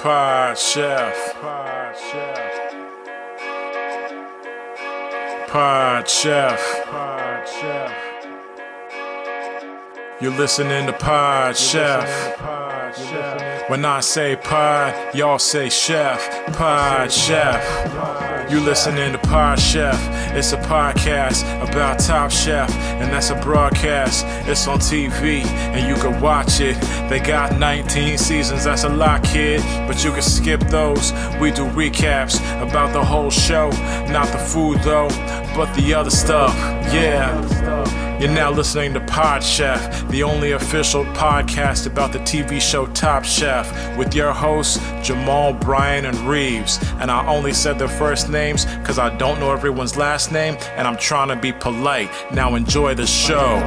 Pod Chef. Pod Chef. Pod Chef. Pod Chef. You're listening to Pod Chef. When I say pod, y'all say chef. Pod Chef. You listening to Pod Chef. It's a podcast about Top Chef, and that's a broadcast. It's on TV, and you can watch it. They got 19 seasons, that's a lot, kid, but you can skip those. We do recaps about the whole show, not the food though, but the other stuff. Yeah. You're now listening to Pod Chef, the only official podcast about the TV show Top Chef, with your hosts, Jamal, Brian, and Reeves. And I only said their first names because I don't know everyone's last name, and I'm trying to be polite. Now enjoy the show.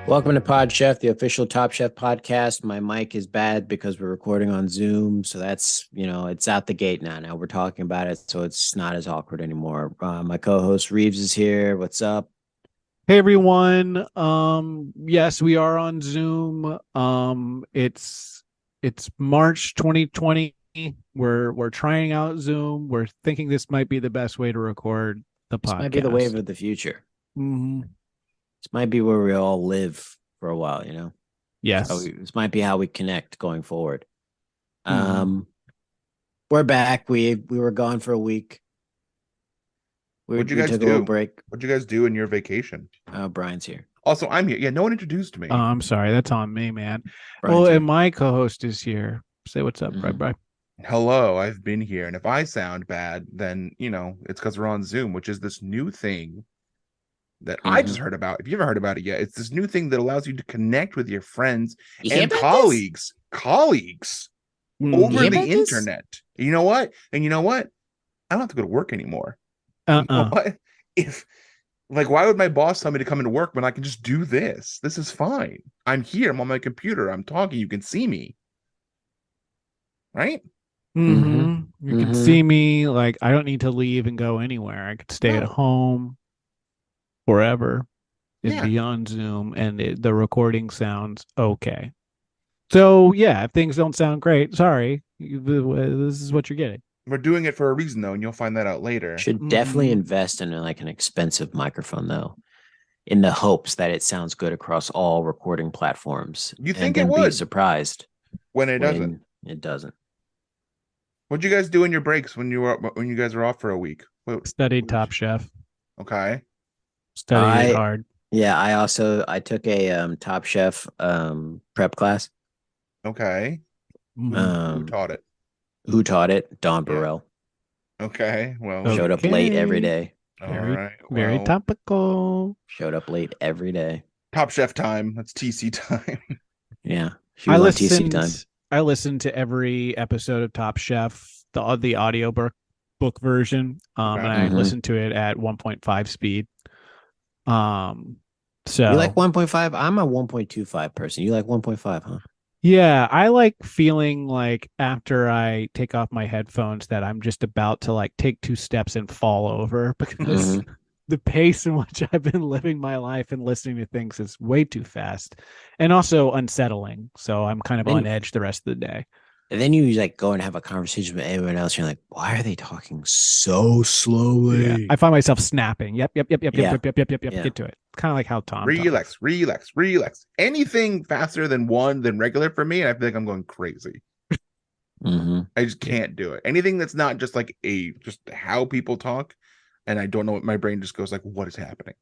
Welcome to Pod Chef, the official Top Chef podcast. My mic is bad because we're recording on Zoom. So that's, it's out the gate now. Now we're talking about it, so it's not as awkward anymore. My co-host Reeves is here. What's up? Hey, everyone. Yes, we are on Zoom. It's March 2020. We're trying out Zoom. We're thinking this might be the best way to record the podcast. This might be the wave of the future. Mm-hmm. This might be where we all live for a while, Yes. So this might be how we connect going forward. Mm-hmm. We're back. We were gone for a week. What'd you guys took do? a little break. What'd you guys do in your vacation? Brian's here. Also, I'm here. Yeah, no one introduced me. I'm sorry. That's on me, man. Brian's here. And my co-host is here. Say what's up, Mhm. Brian. Hello, I've been here. And if I sound bad, then, it's because we're on Zoom, which is this new thing that I just heard about. If you ever heard about it yet, it's this new thing that allows you to connect with your friends and colleagues over the internet. You know what? And you know what? I don't have to go to work anymore. You know what? Why would my boss tell me to come into work when I can just do this? This is fine. I'm here. I'm on my computer. I'm talking. You can see me. Right? Mm-hmm. You can see me. I don't need to leave and go anywhere. I could stay at home forever and be on Zoom, and the recording sounds okay. So, yeah, if things don't sound great, sorry. This is what you're getting. We're doing it for a reason, though, and you'll find that out later. Should definitely invest in an expensive microphone, though, in the hopes that it sounds good across all recording platforms. You think and it then would? Be surprised when it doesn't. It doesn't. What'd you guys do in your breaks when you guys were off for a week? Studied Top Chef. Okay. Studied hard. Yeah, I took a Top Chef prep class. Okay. Mm-hmm. Who taught it? Who taught it? Don Burrell. Okay. Well, showed up late every day. Very topical. Showed up late every day. Top Chef time. That's TC time. Yeah. She was on TC time. I listened to every episode of Top Chef, the audio book version, and I listened to it at 1.5 speed. So you like 1.5? I'm a 1.25 person. You like 1.5, huh? Yeah, I like feeling like after I take off my headphones that I'm just about to take 2 steps and fall over, because the pace in which I've been living my life and listening to things is way too fast and also unsettling. So I'm kind of on edge the rest of the day. And then you go and have a conversation with everyone else. You're like, why are they talking so slowly? Yeah. I find myself snapping. Yep. Get to it. Kind of like how Tom. Relax. Anything faster than regular for me, and I feel like I'm going crazy. I just can't do it. Anything that's not just just how people talk, and I don't know what my brain just goes what is happening?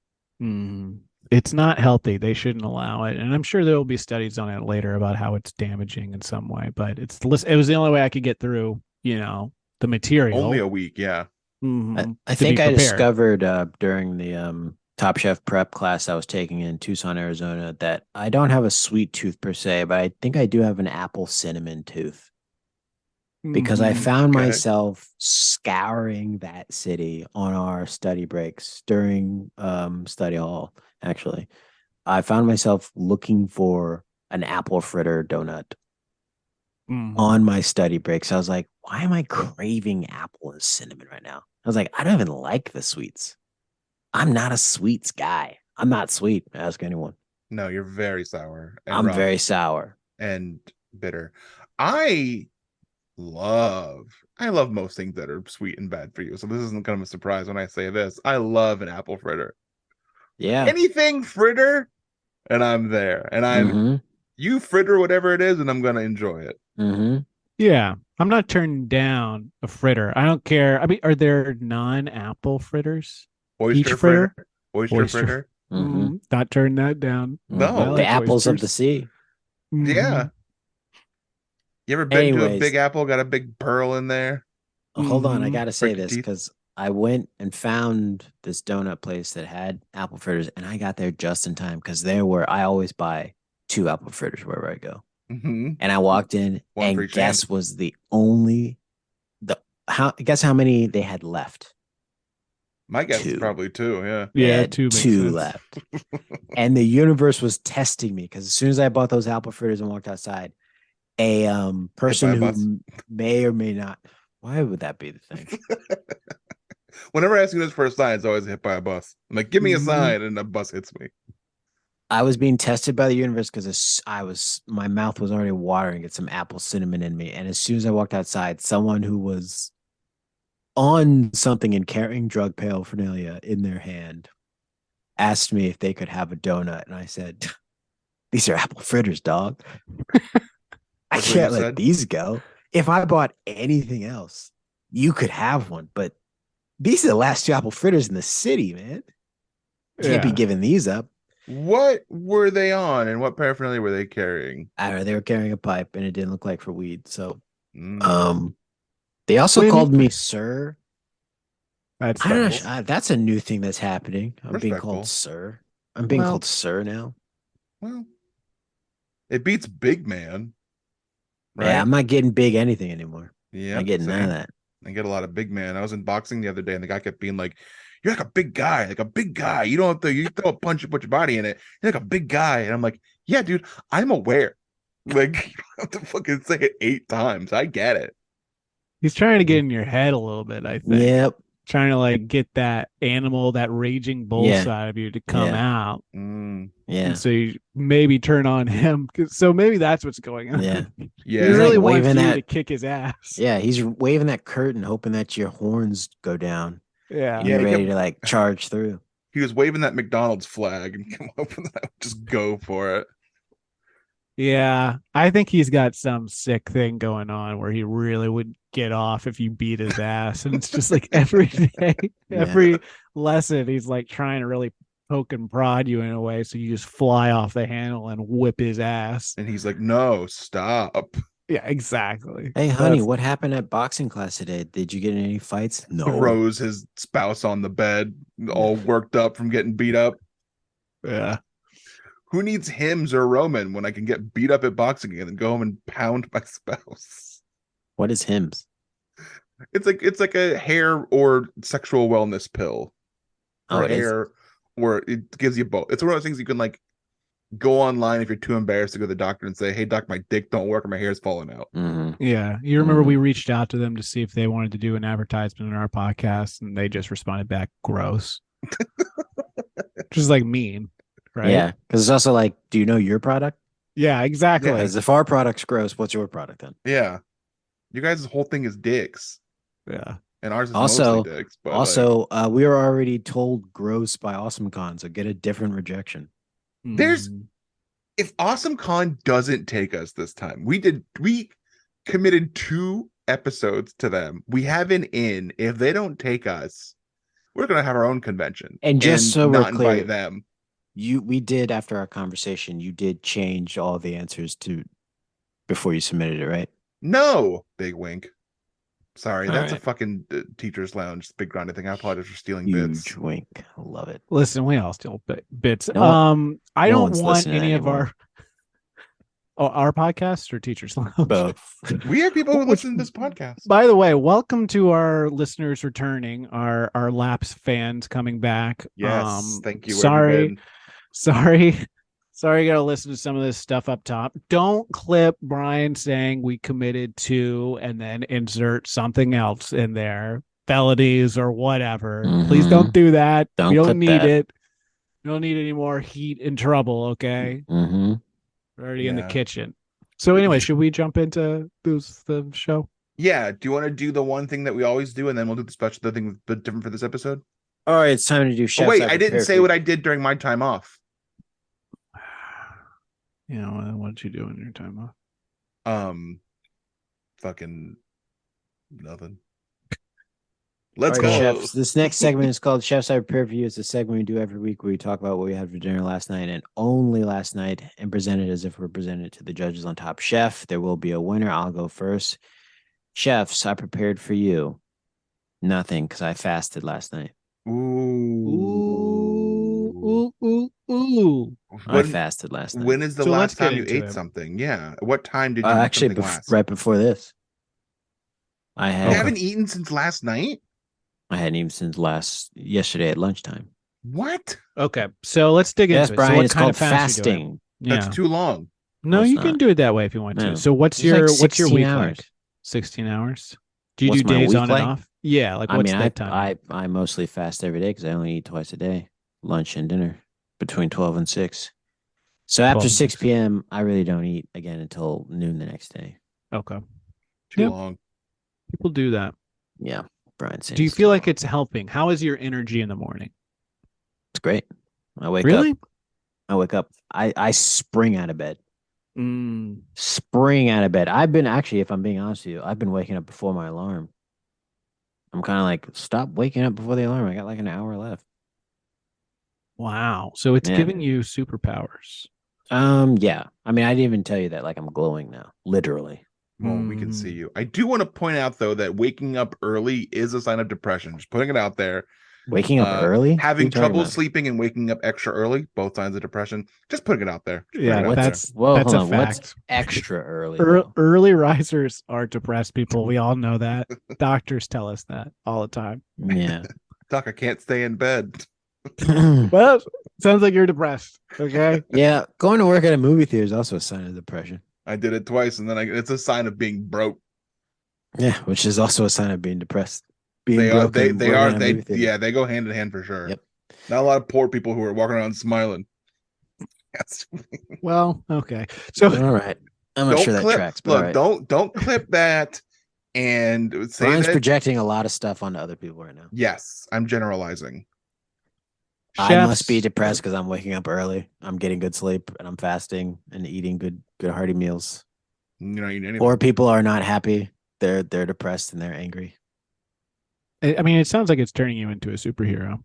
It's not healthy. They shouldn't allow it. And I'm sure there will be studies on it later about how it's damaging in some way, but it was the only way I could get through, the material. Only a week. Yeah. I think I discovered during the Top Chef prep class I was taking in Tucson, Arizona, that I don't have a sweet tooth per se, but I think I do have an apple cinnamon tooth. Because I found myself scouring that city on our study breaks during study hall. Actually, I found myself looking for an apple fritter donut. on my study breaks. I was like, why am I craving apple and cinnamon right now? I was like, I don't even like the sweets. I'm not a sweets guy. I'm not sweet. Ask anyone. No, you're very sour. And I'm very sour and bitter. I love most things that are sweet and bad for you. So this isn't kind of a surprise when I say this. I love an apple fritter. Yeah. Anything fritter, and I'm there. And you fritter whatever it is, and I'm gonna enjoy it. Yeah. I'm not turning down a fritter. I don't care. I mean, are there non-apple fritters? Oyster fritter. Oyster fritter. Not turn that down. No, the apples of the sea. Yeah. You ever been to a Big Apple? Got a big pearl in there? Hold on, I gotta say this because I went and found this donut place that had apple fritters, and I got there just in time because there were I always buy 2 apple fritters wherever I go. And I walked in, and guess was the only guess how many they had left? My guess is probably 2. Yeah. Yeah, 2 left. And the universe was testing me because as soon as I bought those apple fritters and walked outside, a person who may or may not. Why would that be the thing? Whenever I ask you this for a sign, it's always hit by a bus. I'm like, give me a sign, and a bus hits me. I was being tested by the universe because my mouth was already watering, get some apple cinnamon in me. And as soon as I walked outside, someone who was on something and carrying drug paraphernalia in their hand asked me if they could have a donut. And I said, these are apple fritters, dog. I can't let these go. If I bought anything else, you could have one. But these are the last 2 apple fritters in the city, man. Can't be giving these up. What were they on, and what paraphernalia were they carrying? I don't know. They were carrying a pipe, and it didn't look like for weed. So, they also called me sir. That's that's a new thing that's happening. I'm being called sir. I'm being called sir now. Well, it beats big man. Right? Yeah, I'm not getting big anything anymore. Yeah, I'm getting none of that. I get a lot of big man. I was in boxing the other day, and the guy kept being like, "You're like a big guy, like a big guy. You don't have to. You throw a punch, you put your body in it. You're like a big guy." And I'm like, "Yeah, dude, I'm aware. Like, you don't have to fucking say it 8 times. I get it." He's trying to get in your head a little bit. I think. Yep. Trying to like get that animal, that raging bull side of you to come out. Yeah. And so you maybe turn on him. So maybe that's what's going on. Yeah. He really wants you to kick his ass. Yeah. He's waving that curtain, hoping that your horns go down. Yeah. And you're ready to like charge through. He was waving that McDonald's flag and hoping that I would just go for it. Yeah, I think he's got some sick thing going on where he really would get off if you beat his ass. And it's just like every day, every lesson, he's like trying to really poke and prod you in a way. So you just fly off the handle and whip his ass. And he's like, no, stop. Yeah, exactly. Hey, honey, what happened at boxing class today? Did you get in any fights? No. Throws his spouse on the bed, all worked up from getting beat up. Yeah. Who needs Hims or Roman when I can get beat up at boxing again and go home and pound my spouse? What is Hims? It's like a hair or sexual wellness pill. Or hair, or it gives you both. It's one of those things you can like go online if you're too embarrassed to go to the doctor and say, "Hey, doc, my dick don't work or my hair's falling out." Yeah, you remember we reached out to them to see if they wanted to do an advertisement in our podcast, and they just responded back, "Gross," just like mean. Right? Yeah, because it's also like, do you know your product? Yeah, exactly. Because if our product's gross, what's your product then? Yeah, you guys' whole thing is dicks. Yeah, and ours is mostly dicks. But we were already told gross by AwesomeCon, so get a different rejection. If AwesomeCon doesn't take us this time, we committed 2 episodes to them. We have an in. If they don't take us, we're gonna have our own convention and just so not we're clear, invite them. We did after our conversation. You did change all the answers to before you submitted it, right? No, big wink. Sorry, that's a fucking teacher's lounge big grinding thing. I apologize for stealing bits. Huge wink. I love it. Listen, we all steal bits. I don't want any of our podcasts or teachers lounge. Both. We have people who listen to this podcast. By the way, welcome to our listeners returning, our Laps fans coming back. Yes, thank you. Sorry Sorry, you got to listen to some of this stuff up top. Don't clip Brian saying we committed to and then insert something else in there, felonies or whatever. Please don't do that. We don't need it. We don't need any more heat and trouble, okay? We're already in the kitchen. So anyway, should we jump into the show? Yeah. Do you want to do the one thing that we always do, and then we'll do the thing that's different for this episode? All right, it's time to do chefs. Oh, wait, I didn't say what I did during my time off. You know, what did you do in your time off? Fucking nothing. Let's go. Chefs. This next segment is called Chefs I Prepared for You. It's a segment we do every week where we talk about what we had for dinner last night and only last night and present it as if we're presenting it to the judges on Top Chef. There will be a winner. I'll go first. Chefs I prepared for you. Nothing, because I fasted last night. Ooh. I fasted last night. When is the last time you ate something? Yeah. What time did you actually right before this? You haven't eaten since last night? I hadn't eaten since yesterday at lunchtime. What? Okay, so let's dig into it. Yes, Brian, so what it's kind called of fasting. That's too long. No, you can do it that way if you want to. So what's your week like? 16 hours? Do you do days on and off? Yeah, like what's that time? I mostly fast every day because I only eat twice a day, lunch and dinner, between 12 and 6. So after 6 p.m., I really don't eat again until noon the next day. Okay. Too long. People do that. Yeah. Brian, do you feel like it's helping? How is your energy in the morning? It's great. I wake up. I spring out of bed. Spring out of bed. I've been actually, if I'm being honest with you, I've been waking up before my alarm. I'm kind of like, stop waking up before the alarm. I got like an hour left. Wow. So it's giving you superpowers. Yeah. I mean, I didn't even tell you that. Like, I'm glowing now, literally. Well, we can see you. I do want to point out, though, that waking up early is a sign of depression. Just putting it out there. Waking up early? Having trouble sleeping and waking up extra early, both signs of depression. Just putting it out there. That's a fact. What's extra early? Early risers are depressed people. We all know that. Doctors tell us that all the time. Yeah. Doc, I can't stay in bed. Well, sounds like you're depressed. Okay. Yeah. Going to work at a movie theater is also a sign of depression. I did it twice, and then it's a sign of being broke. Yeah, which is also a sign of being depressed. They go hand in hand for sure. Yep. Not a lot of poor people who are walking around smiling. Well, okay. So all right. I'm not sure that tracks. But look, don't clip that and say Brian's projecting a lot of stuff onto other people right now. Yes, I'm generalizing. I must be depressed because I'm waking up early. I'm getting good sleep and I'm fasting and eating good hearty meals. You're not eating anything. Or people are not happy. They're depressed and they're angry. I mean, it sounds like it's turning you into a superhero.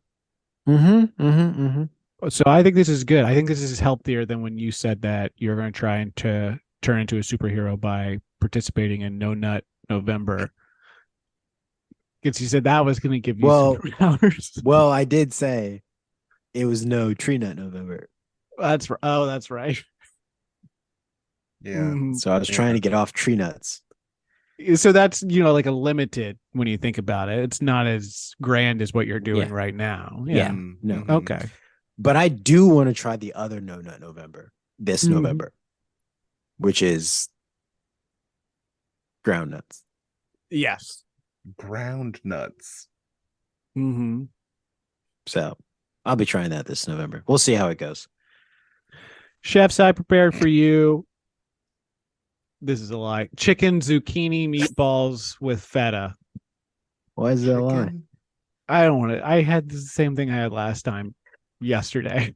Mm-hmm. So I think this is good. I think this is healthier than when you said that you're going to try to turn into a superhero by participating in No Nut November. Because you said that was going to give you superpowers. Well, I did say it was no Tree Nut November. That's right. Yeah. So I was trying to get off tree nuts. So that's, like a limited when you think about it. It's not as grand as what you're doing right now. Yeah. No. Okay. But I do want to try the other No Nut November this November, which is ground nuts. Yes. Ground nuts. Mm-hmm. So I'll be trying that this November. We'll see how it goes. Chefs, I prepared for you. This is a lie. Chicken zucchini meatballs with feta. Why is that a lie? I don't want it. I had the same thing I had last time yesterday,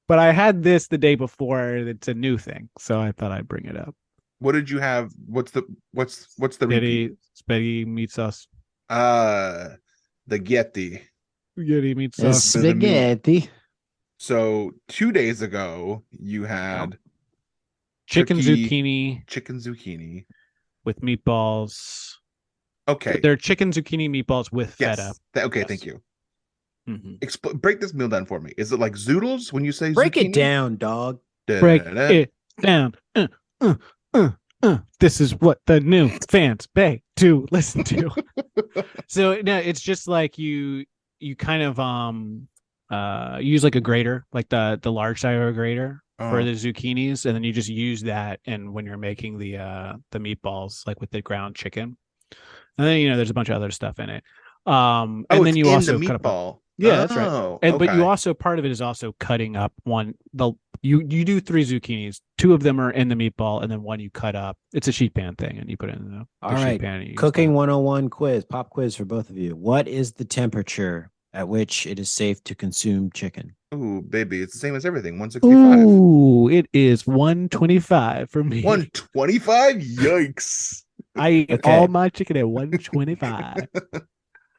but I had this the day before. It's a new thing, so I thought I'd bring it up. What did you have? What's the spaghetti meat sauce? The Getty meat sauce. Spaghetti. So 2 days ago, you had chicken zucchini with meatballs. Okay, they're chicken zucchini meatballs with feta. Okay, yes. Thank you. Break this meal down for me. Is it like zoodles when you say break zucchini? It down, dog? Break it down. This is what the new fans pay to listen to. So no, it's just like you kind of use like a grater, like the large side of a grater, for the zucchinis, and then you just use that. And when you're making the meatballs, like with the ground chicken, and then there's a bunch of other stuff in it. And then you also cut up. Yeah, that's right. And but you also, part of it is also cutting up you do 3 zucchinis, 2 of them are in the meatball, and then 1 you cut up. It's a sheet pan thing, and you put it in the all right. sheet pan. Cooking 101 quiz, pop quiz for both of you. What is the temperature at which it is safe to consume chicken? Ooh, baby, it's the same as everything. 165. Ooh, it is 125 for me. 125? Yikes! I eat all my chicken at 125.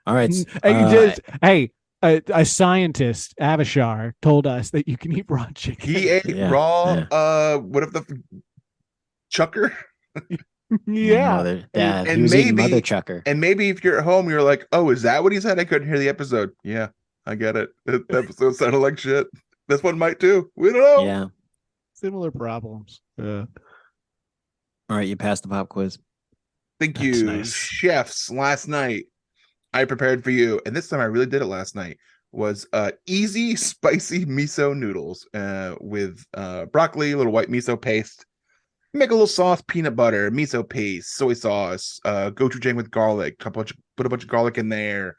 All right. A scientist, Avishar, told us that you can eat raw chicken. He ate raw. What if the chucker? Yeah. He was eating mother chucker. And maybe if you're at home, you're like, "Oh, is that what he said?" I couldn't hear the episode. Yeah, I get it. The episode sounded like shit. This one might too. We don't know. Yeah. Similar problems. All right, you passed the pop quiz. Thank you, chefs. Last night I prepared for you, and this time I really did it last night, was easy spicy miso noodles with broccoli, a little white miso paste. Make a little sauce, peanut butter, miso paste, soy sauce, gochujang with garlic. Put a bunch of garlic in there.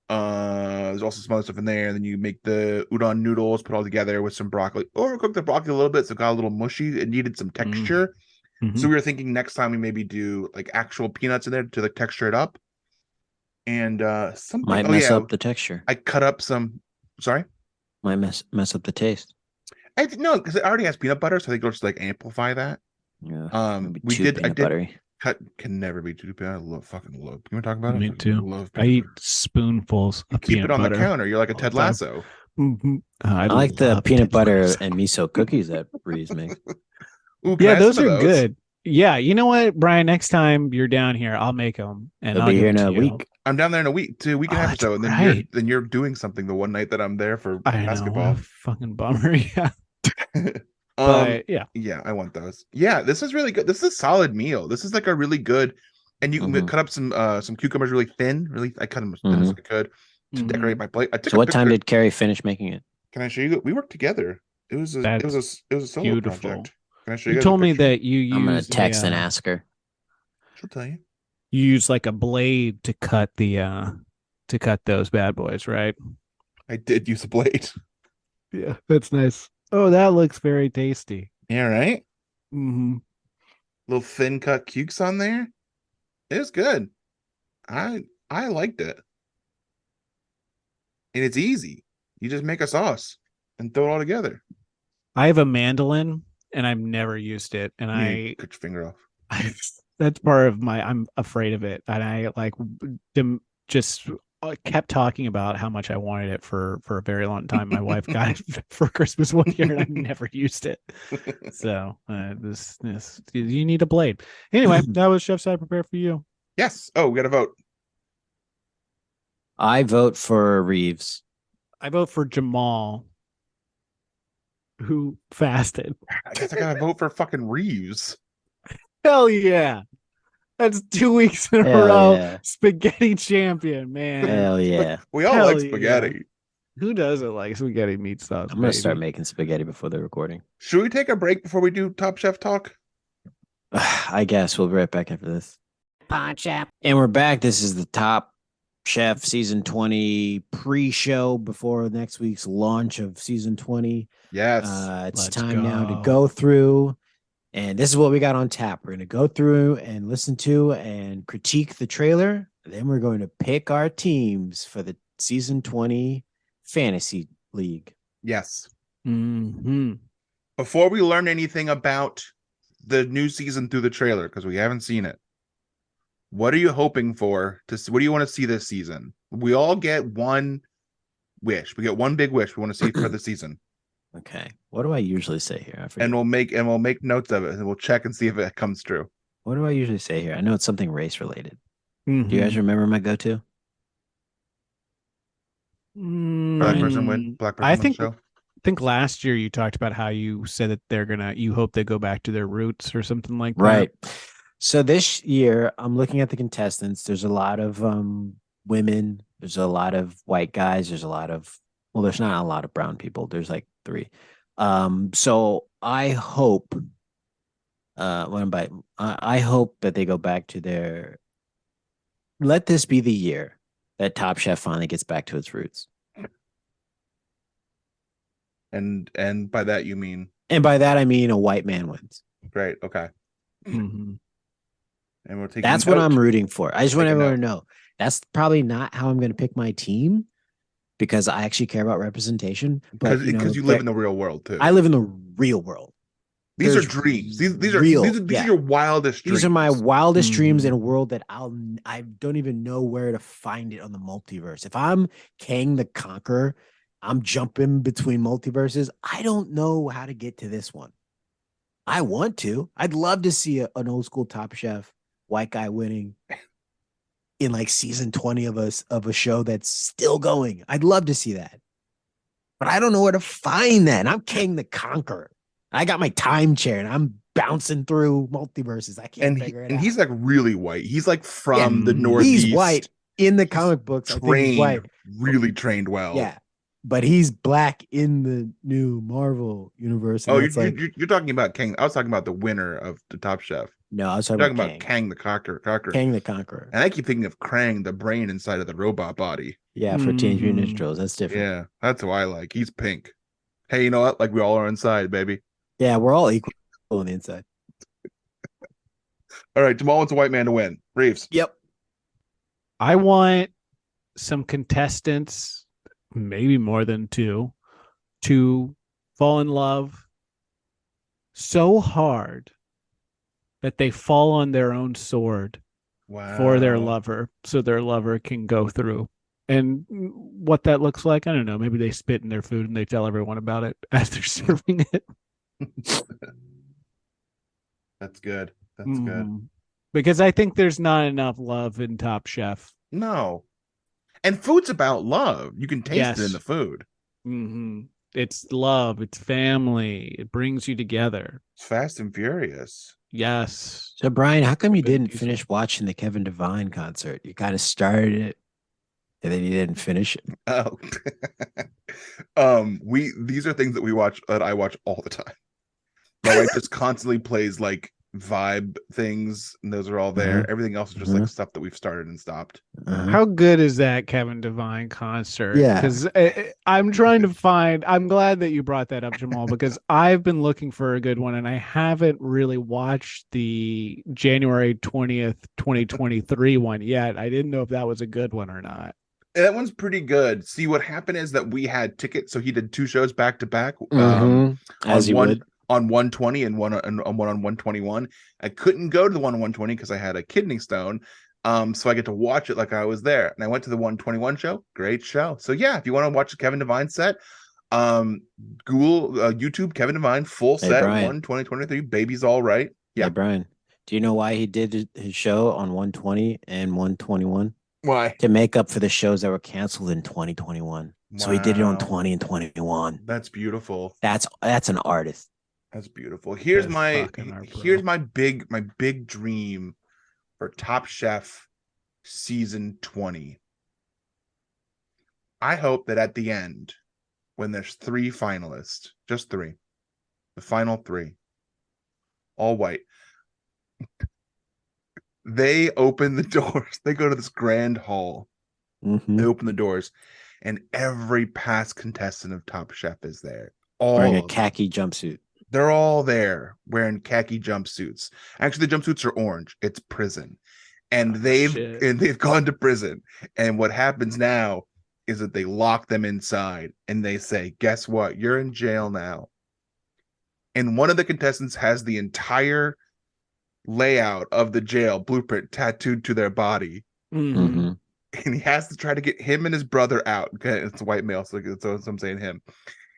There's also some other stuff in there. And then you make the udon noodles, put all together with some broccoli. Overcook the broccoli a little bit so it got a little mushy. It needed some texture. Mm-hmm. So we were thinking next time we maybe do like actual peanuts in there to like texture it up. And something might mess up the texture. I cut up some. Sorry, might mess up the taste. No, because it already has peanut butter, so I think it'll just like amplify that. Yeah. Can never be too peanut. I fucking love. Can we talk about it? Me too. Love I eat spoonfuls of keep peanut it on butter the counter. You're like a Ted Lasso. Mm-hmm. I like the peanut butter and miso cookies that Reeves makes. Ooh, those are good. Yeah, you know what, Brian? Next time you're down here, I'll make them, and I'll be here in a week. I'm down there in a week, 2 week and a half or so, and then you're doing something the one night that I'm there for basketball. Know, fucking bummer. Yeah. But yeah, I want those. Yeah, this is really good. This is a solid meal. This is like a really good, and you can cut up some cucumbers really thin. Really, I cut them as thin as I could to decorate my plate. So what time did Carrie finish making it? Can I show you? We worked together. It was a solo beautiful project. Can I show you? You told me that you use. I'm gonna text and ask her. She'll tell you. You use like a blade to cut those bad boys, right? I did use a blade. Yeah, that's nice. Oh, that looks very tasty. Yeah, right? Mm-hmm. Little thin cut cukes on there. It was good. I liked it. And it's easy. You just make a sauce and throw it all together. I have a mandolin and I've never used it. And cut your finger off. That's part of I'm afraid of it. And I just kept talking about how much I wanted it for a very long time. My wife got it for Christmas one year and I never used it. So this you need a blade. Anyway, that was Chef's Side Prepare for you. Yes. Oh, we got to vote. I vote for Reeves. I vote for Jamal, who fasted. I guess I gotta vote for fucking Reeves. Hell yeah. That's 2 weeks in a row. Yeah. Spaghetti champion, man. Hell yeah. We all like spaghetti. Yeah. Who doesn't like spaghetti meat sauce? I'm going to start making spaghetti before the recording. Should we take a break before we do Top Chef talk? I guess we'll be right back after this. Pod Chef. And we're back. This is the Top Chef Season 20 pre-show before next week's launch of Season 20. Yes. It's time now to go through. And this is what we got on tap. We're going to go through and listen to and critique the trailer. Then we're going to pick our teams for the Season 20 Fantasy League. Yes. Mm-hmm. Before we learn anything about the new season through the trailer, because we haven't seen it, what are you hoping for? What do you want to see this season? We all get one wish. We get one big wish we want to see for the season. Okay. What do I usually say here? And we'll make notes of it and we'll check and see if it comes true. What do I usually say here? I know it's something race related. Mm-hmm. Do you guys remember my go-to? Black person win. Black person win show. I think last year you talked about how you said that you hope they go back to their roots or something like that. Right. So this year I'm looking at the contestants. There's a lot of women. There's a lot of white guys. There's not a lot of brown people. There's like 3. So I hope I hope that they go back to their let this be the year that Top Chef finally gets back to its roots. And by that you mean? And by that I mean a white man wins. Great. Okay. Mm-hmm. And we're taking That's what I'm rooting for. I just want everyone to know that's probably not how I'm going to pick my team because I actually care about representation. But because you live in the real world too. I live in the real world. These are dreams. These are real. These are your wildest dreams. These are my wildest dreams in a world that I don't even know where to find it on the multiverse. If I'm Kang the Conqueror, I'm jumping between multiverses. I don't know how to get to this one. I want to. I'd love to see an old school Top Chef white guy winning in like season 20 of a show that's still going. I'd love to see that. But I don't know where to find that. And I'm Kang the Conqueror. I got my time chair and I'm bouncing through multiverses. I can't figure it out. And he's like really white. He's like from the Northeast. He's white in the comic books. Trained, I think he's white. Really trained well. Yeah. But he's black in the new Marvel universe. Oh, you're talking about Kang. I was talking about the winner of the Top Chef. No, I was talking about Kang the Conqueror. Kang the Conqueror. And I keep thinking of Krang, the brain inside of the robot body. Yeah, for Teenage Mutant Ninja Turtles. That's different. Yeah, that's who I like. He's pink. Hey, you know what? Like we all are inside, baby. Yeah, we're all equal on the inside. All right, Jamal wants a white man to win. Reeves. Yep. I want some contestants, maybe more than two, to fall in love so hard that they fall on their own sword for their lover so their lover can go through. And what that looks like, I don't know. Maybe they spit in their food and they tell everyone about it as they're serving it. That's good. That's good. Because I think there's not enough love in Top Chef. No. And food's about love. You can taste it in the food. Mm-hmm. It's love. It's family. It brings you together. It's Fast and Furious. Yes. So, Brian, how come you didn't finish watching the Kevin Devine concert? You kind of started it, and then you didn't finish it. Oh. These are things that I watch all the time. My wife just constantly plays like vibe things, and those are all there. Everything else is just like stuff that we've started and stopped. How good is that Kevin Devine concert? Yeah, because I'm trying to find. I'm glad that you brought that up, Jamal, because I've been looking for a good one, and I haven't really watched the January 20th, 2023 one yet. I didn't know if that was a good one or not. That one's pretty good. See, what happened is that we had tickets, so he did two shows back to back. As you would. On 120 and one on 121. I couldn't go to the one on 120 because I had a kidney stone. So I get to watch it like I was there. And I went to the 121 show. Great show. So yeah, if you want to watch the Kevin Devine set, Google YouTube Kevin Devine full set 2023. Baby's All Right. Yeah, hey, Brian. Do you know why he did his show on 120 and 121? Why? To make up for the shows that were canceled in 2021. Wow. So he did it on 20 and 21. That's beautiful. That's an artist. That's beautiful. Here's my big dream for Top Chef season 20. I hope that at the end, when there's 3 finalists, just 3, the final 3, all white, they open the doors. They go to this grand hall. They open the doors, and every past contestant of Top Chef is there. All wearing a khaki jumpsuit. They're all there wearing khaki jumpsuits. Actually, the jumpsuits are orange. It's prison. And they've gone to prison. And what happens now is that they lock them inside and they say, guess what? You're in jail now. And one of the contestants has the entire layout of the jail blueprint tattooed to their body. And he has to try to get him and his brother out. Okay, it's a white male, so I'm saying him.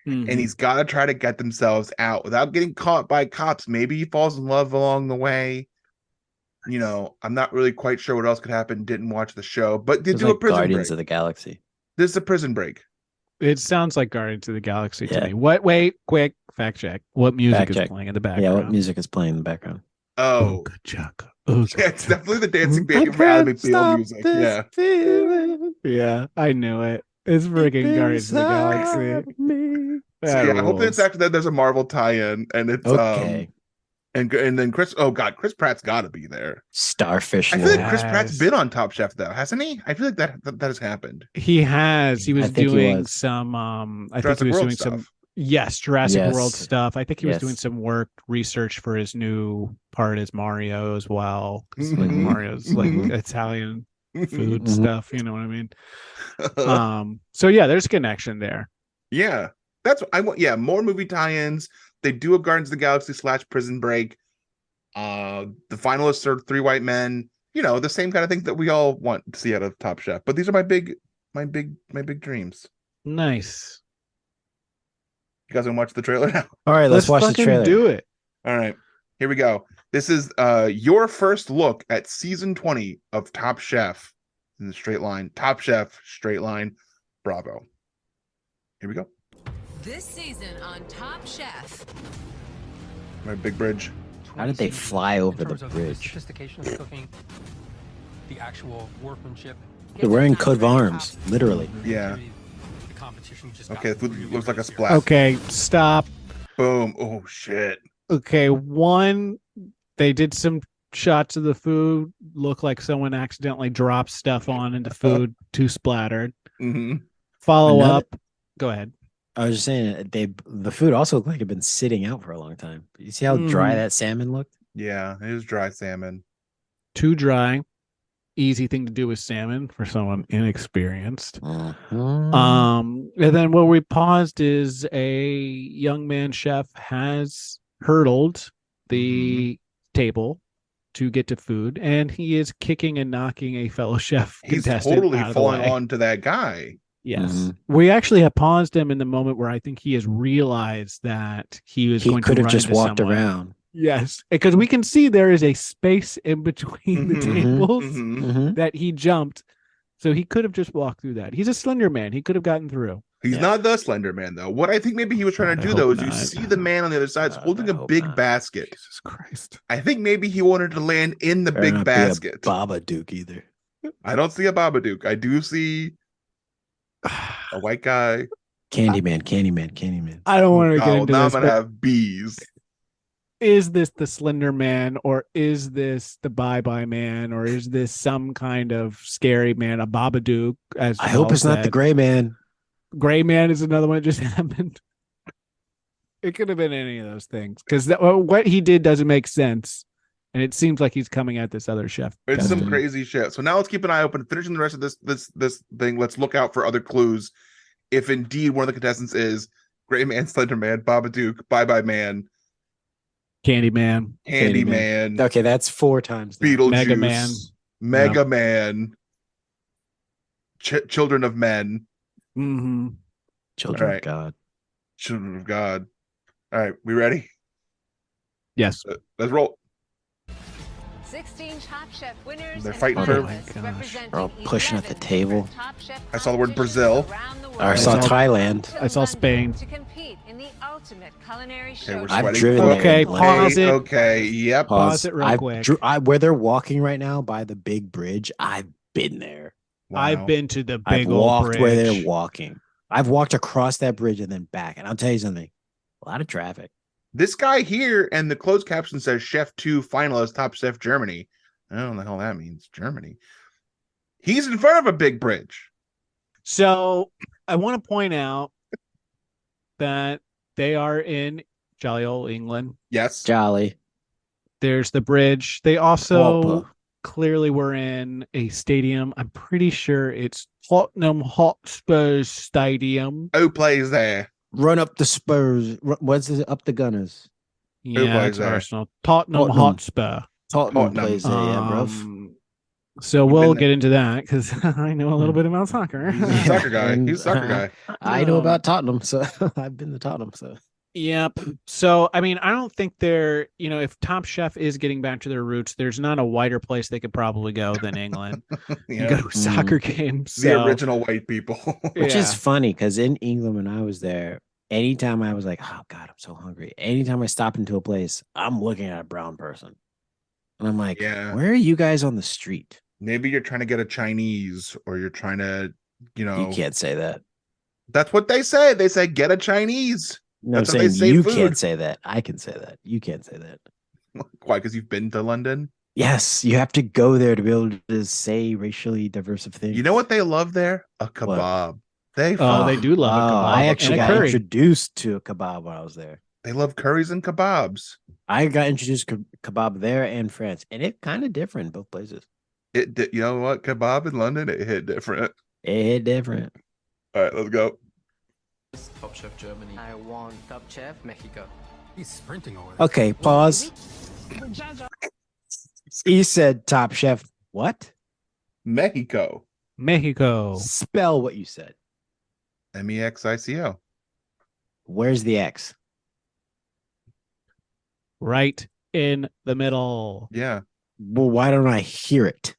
And he's got to try to get themselves out without getting caught by cops. Maybe he falls in love along the way. You know, I'm not really quite sure what else could happen. Didn't watch the show, but did do like a prison Guardians break. of the Galaxy. This is a prison break. It sounds like Guardians of the Galaxy to me. What? Wait, quick fact check. What music is playing in the background? Yeah, what music is playing in the background? Oh, yeah, it's definitely the dancing baby from Adam McBeal music. Yeah, yeah, I knew it. It's freaking Guardians of the Galaxy. So yeah, I hope it's after that there's a Marvel tie-in, and it's okay. And then Chris Pratt's got to be there. Starfish. I feel like Chris Pratt's been on Top Chef though, hasn't he? I feel like that has happened. He has. He was doing some. I think he was doing some. Yes, Jurassic World stuff. I think he was doing some research for his new part as Mario as well. Like Mario's like Italian food stuff. You know what I mean? So yeah, there's a connection there. Yeah, that's what I want. Yeah, more movie tie-ins. They do a Guardians of the Galaxy / Prison Break. The finalists are 3 white men. You know, the same kind of thing that we all want to see out of Top Chef. But these are my big dreams. Nice. You guys want to watch the trailer now? All right, let's watch the trailer. Do it. All right, here we go. This is your first look at season 20 of Top Chef in the straight line. Top Chef, straight line. Bravo. Here we go. This season on Top Chef. My big bridge. How did they fly over the bridge? The sophistication of cooking, the actual workmanship. They're wearing coat of arms, literally. Yeah. The competition just okay, the food looks like a splash. Okay, stop. Boom. Oh shit. Okay, one, they did some shots of the food look like someone accidentally dropped stuff on into food, too splattered. Follow up. Go ahead. I was just saying the food also looked like it had been sitting out for a long time. You see how dry that salmon looked? Yeah, it is dry salmon. Too dry. Easy thing to do with salmon for someone inexperienced. And then where we paused is a young man chef has hurdled the table to get to food, and he is kicking and knocking a fellow chef. He's totally falling on to that guy. Yes. We actually have paused him in the moment where I think he has realized that he could have just walked around. Yes, because we can see there is a space in between the tables that he jumped. So he could have just walked through that. He's a slender man. He could have gotten through. He's not the slender man, though. What I think maybe he was trying to do, though, is you see the man on the other side holding a big basket. Jesus Christ. I think maybe he wanted to land in the big basket. Babadook either. I don't see a Babadook. I do see a white guy. Candyman. I don't want to get into now this. I'm gonna have bees. Is this the Slender Man, or is this the Bye Man, or is this some kind of scary man, a Babadook? As I hope it's not the Gray Man. Gray Man is another one that just happened. It could have been any of those things, because what he did doesn't make sense, and it seems like he's coming at this other chef. It's some crazy shit. So now let's keep an eye open. Finishing the rest of this thing. Let's look out for other clues. If indeed one of the contestants is Gray Man, Slender Man, Babadook, Bye Man, Candyman. Okay, that's 4 times. Beetlejuice, Mega Man, Children of Men. Children of God. Children of God. All right, we ready? Yes. Let's roll. 16 Top Chef winners. They're fighting for. They're all pushing at the table. I saw the word Brazil. I saw Thailand. I saw Spain. To compete in the ultimate culinary show. I've driven there. Okay, pause it. Okay, yep. Pause it real quick. Where they're walking right now by the big bridge, I've been there. Wow. I've been to the big I've old walked bridge. where they're walking. I've walked across that bridge and then back. And I'll tell you something, a lot of traffic. This guy here, and the closed caption says Chef 2 finalist, Top Chef Germany. I don't know what the hell that means, Germany. He's in front of a big bridge. So I want to point out that they are in jolly old England. Yes. Jolly. There's the bridge. They also clearly were in a stadium. I'm pretty sure it's Tottenham Hotspur Stadium. Who plays there? Run up the Spurs. What's it? Up the Gunners. Yeah, it's Arsenal. Tottenham Hotspur. Tottenham plays there, yeah, bro. So we'll get into that because I know a little bit about soccer. He's a soccer guy. He's a soccer guy. I know about Tottenham, so I've been to Tottenham. So yep. So I mean, I don't think they're, if Top Chef is getting back to their roots, there's not a wider place they could probably go than England. You go to a soccer games. The original white people. Which is funny because in England when I was there, anytime I was like, oh God, I'm so hungry. Anytime I stop into a place, I'm looking at a brown person. And I'm like, where are you guys on the street? Maybe you're trying to get a Chinese, or you're trying to, You can't say that. That's what they say. They say get a Chinese. No, I'm That's how they saying say you food. can't say that. I can say that. You can't say that. Why? Because you've been to London? Yes, you have to go there to be able to say racially diverse things. You know what they love there? A kebab. They do love a kebab. I actually and a got curry. introduced to a kebab when I was there. They love curries and kebabs. I got introduced to kebab there and France, and it kind of different in both places. You know what? Kebab in London, it hit different. It hit different. All right, let's go. Top Chef Germany. I want Top Chef Mexico. He's sprinting away. Okay, pause. He said Top Chef. What? Mexico. Mexico. Spell what you said. Mexico. Where's the X? Right in the middle. Yeah. Well, why don't I hear it?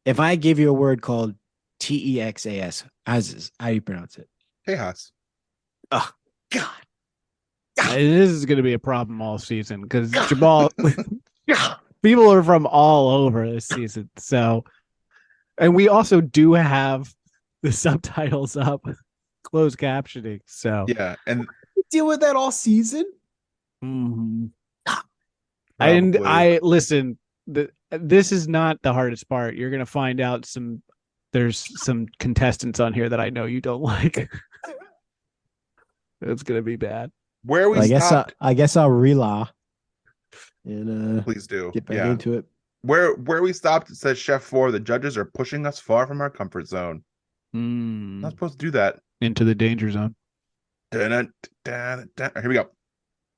If I give you a word called Texas, how do you pronounce it? Tejas. Oh, God. This is going to be a problem all season because Jamal, people are from all over this season. So, and we also do have the subtitles up, closed captioning. So, Yeah. And deal with that all season. I listen. This is not the hardest part. You're gonna find out there's some contestants on here that I know you don't like. It's gonna be bad. where we stopped. I guess I'll relaw and Please do. get back Yeah. into it. Where we stopped, it says Chef 4, the judges are pushing us far from our comfort zone. Not supposed to do that. Into the danger zone. Dun, dun, dun. Here we go.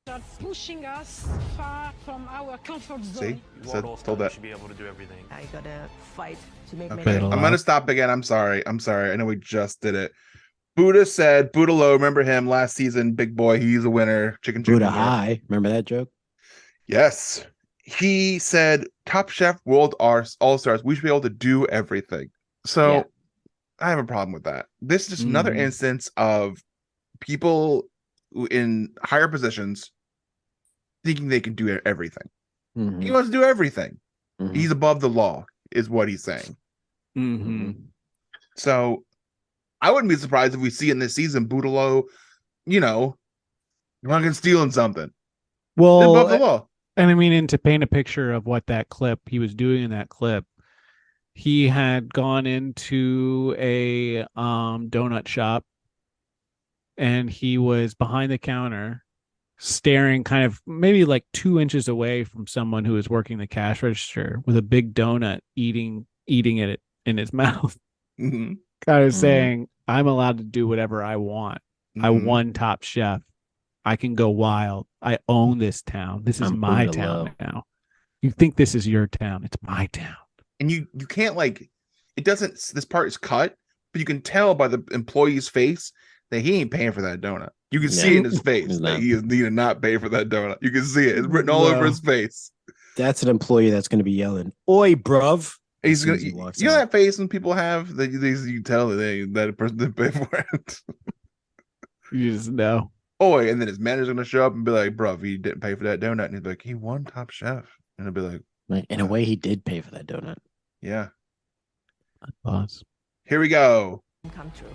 That's pushing us far from our comfort zone. See? Told that. should be able to do everything. I gotta fight to make Okay. Better I'm laugh. gonna stop again. I'm sorry. I know we just did it. Buddha said, Buddha Low, remember him last season, big boy, he's a winner. Chicken Buddha winner. High. Remember that joke? Yes. He said, Top Chef World All-Stars, we should be able to do everything. So Yeah. I have a problem with that. This is just another instance of people in higher positions thinking they can do everything. Mhm. He wants to do everything. Mhm. He's above the law, is what he's saying. So I wouldn't be surprised if we see in this season Boudreaux, fucking stealing something. They're above the Well, law. and I mean, and to paint a picture of what that clip he was doing in that clip, he had gone into a donut shop and he was behind the counter staring kind of maybe like 2 inches away from someone who was working the cash register with a big donut eating it in his mouth, Mhm. kind of saying, I'm allowed to do whatever I want. I Mhm. won Top Chef. I can go wild. I own this town. This is I'm my Buddha town Low. now. You think this is your town. It's my town. And you can't it doesn't, this part is cut, but you can tell by the employee's face that he ain't paying for that donut. You can see it in his face He's that not. he is need to not pay for that donut. You can see it. It's written all over No. his face. That's an employee that's going to be yelling, "Oi, bruv!" He's as soon gonna, as he you walks know out. that face when people have that you tell that a person didn't pay for it. You just know. And then his manager's gonna show up and be like, "Bro, he didn't pay for that donut," and he's like, "He won Top Chef," and he'll be like, Like, in a way, he did pay for that donut. "Yeah, Boss. here we go." come true.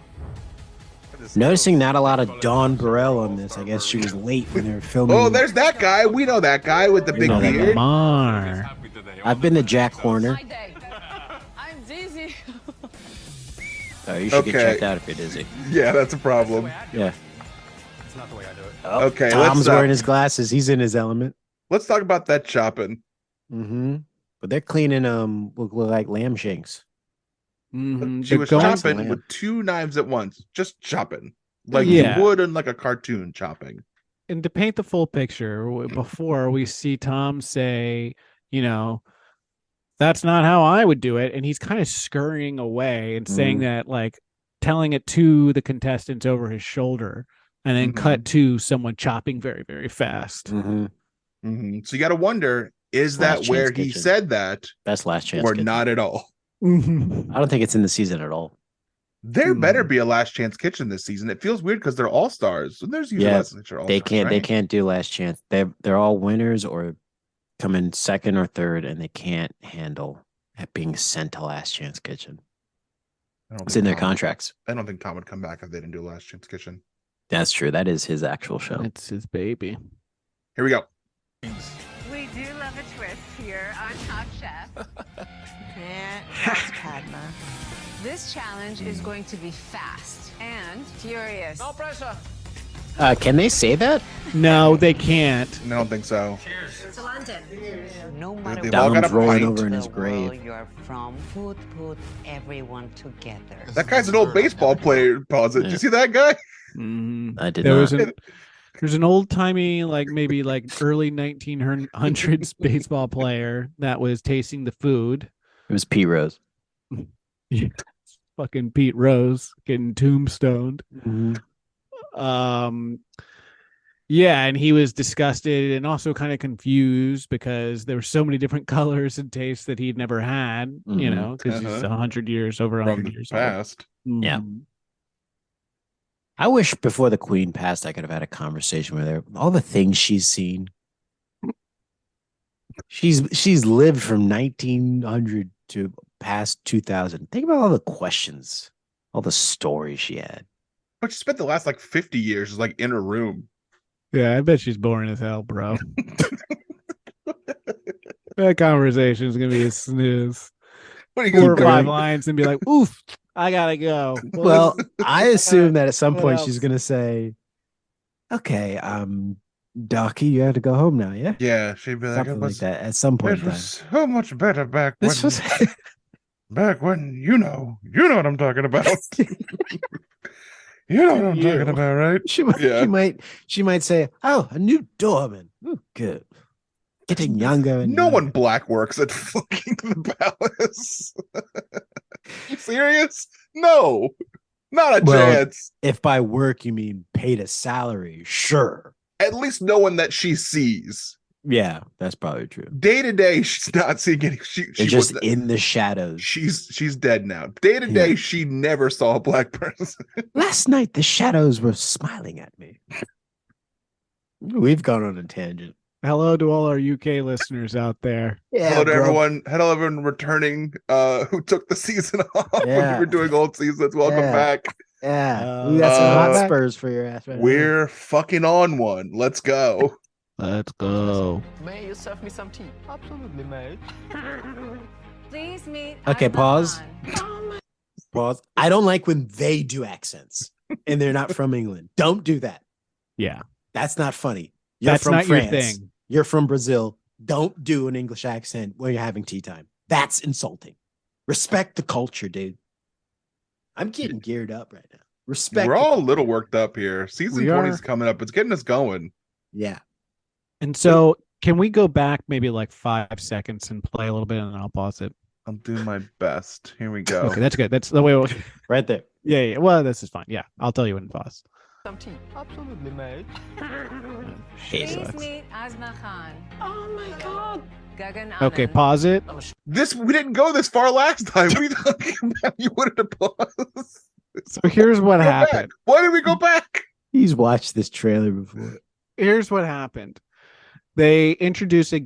Noticing not a lot of Dawn Burrell on this. I guess she was late when they were filming. Oh, there's that guy. We know that guy with the We big know that beard. Mar. I've been to Jack Horner. My day. I'm dizzy. Oh, you should get Okay. checked out if you're dizzy. Yeah, that's a problem. Yeah. It's not the way I do it. Oh, Okay, Tom's let's wearing his glasses. He's in his element. let's talk about that chopping. Mm-hmm. But they're cleaning look like lamb shanks. She was chopping with 2 knives at once, just chopping like Yeah. you would in like a cartoon chopping. And to paint the full picture, before we see Tom say, that's not how I would do it. And he's kind of scurrying away and saying that, like, telling it to the contestants over his shoulder, and then cut to someone chopping very, very fast. Mm-hmm. So you got to wonder, is Last that where Chance he Kitchen. said that, That's Last Chance. or Kitchen. not at all? I don't think it's in the season at all. There better be a Last Chance Kitchen this season. It feels weird because they're all stars. So there's usually Yeah, Last Chance Kitchen They All-Stars, can't. They right? can't do Last Chance. They're all winners or come in second or third, and they can't handle being sent to Last Chance Kitchen. It's in their contracts. I don't think Tom would come back if they didn't do Last Chance Kitchen. That's true. That is his actual show. It's his baby. Here we go. We do love a twist here on Top Chef. Yeah, that's Padma. This challenge is going to be fast and furious. No pressure. Can they say that? No, they can't. I don't think so. To London. No matter They've all got a Donald's rolling pint. over in his the world grave. you're from, food put everyone together. That guy's an old baseball player. Pause it. Did you see that guy? I did There not. was there's an old timey, like maybe like early 1900s baseball player that was tasting the food. It was Pete Rose. Fucking Pete Rose getting tombstoned. Mm-hmm. Yeah, and he was disgusted and also kind of confused because there were so many different colors and tastes that he'd never had, you know, because he's 100 years over 100 From years the past. old. Yeah. Mhm. I wish before the Queen passed, I could have had a conversation with her. All the things she's seen. She's lived from 1900 to past 2000. Think about all the questions, all the stories she had. But she spent the last like 50 years just like in a room. Yeah, I bet she's boring as hell, bro. That conversation is gonna be a snooze. What are you 4 or gonna 5 do? lines and be like, "Oof, I gotta go." Well, I assume that at some What point else? she's gonna say, "Okay, Docky, you have to go home now." Yeah, Yeah, she'd be like, something like that. At some point It in time. was so much better back when This was back when you know what I'm talking about. You know what I'm You. talking about, right? she might, Yeah. she might say, "Oh, a new doorman. Oh, good. Getting younger and No younger." one black works at fucking the palace. You serious? No, not a Well, chance. If by work you mean paid a salary, sure. At least no one that she sees. Yeah, that's probably true. Day to day, she's not seeing any. They're just in the shadows. She's dead now. Day to day, Yeah. she never saw a black person. Last night, the shadows were smiling at me. We've gone on a tangent. Hello to all our UK listeners out there. Yeah, Hello to bro. everyone. Hello everyone returning. Who took the season off when Yeah. we were doing old seasons? Welcome Yeah. back. Yeah, we got some hot spurs for your ass. Right now. We're fucking on one. Let's go. Let's go. May you serve me some tea? Absolutely, mate. Please meet. Okay, Azma pause. Khan. Pause. I don't like when they do accents and they're not from England. Don't do that. Yeah, That's not funny. You're that's from not France. your thing. You're from Brazil. Don't do an English accent when you're having tea time. That's insulting. Respect the culture, dude. I'm getting geared up right now. Respect. We're the all a culture. little worked up here. Season We 20 is are. coming up. It's getting us going. Yeah. And so, can we go back maybe like 5 seconds and play a little bit, and then I'll pause it? I'll do my best. Here we go. Okay, that's good. That's the way. Right there. Yeah, yeah. Well, this is fine. Yeah, I'll tell you when to pause. Some tea. Absolutely, mate. Please sucks. meet Azma Khan. Oh my God. Gagan Okay, Anand. pause it. We didn't go this far last time. We talking about you wanted to pause. So here's what Go back. happened. Why did we go back? He's watched this trailer before. Here's what happened. They introduce a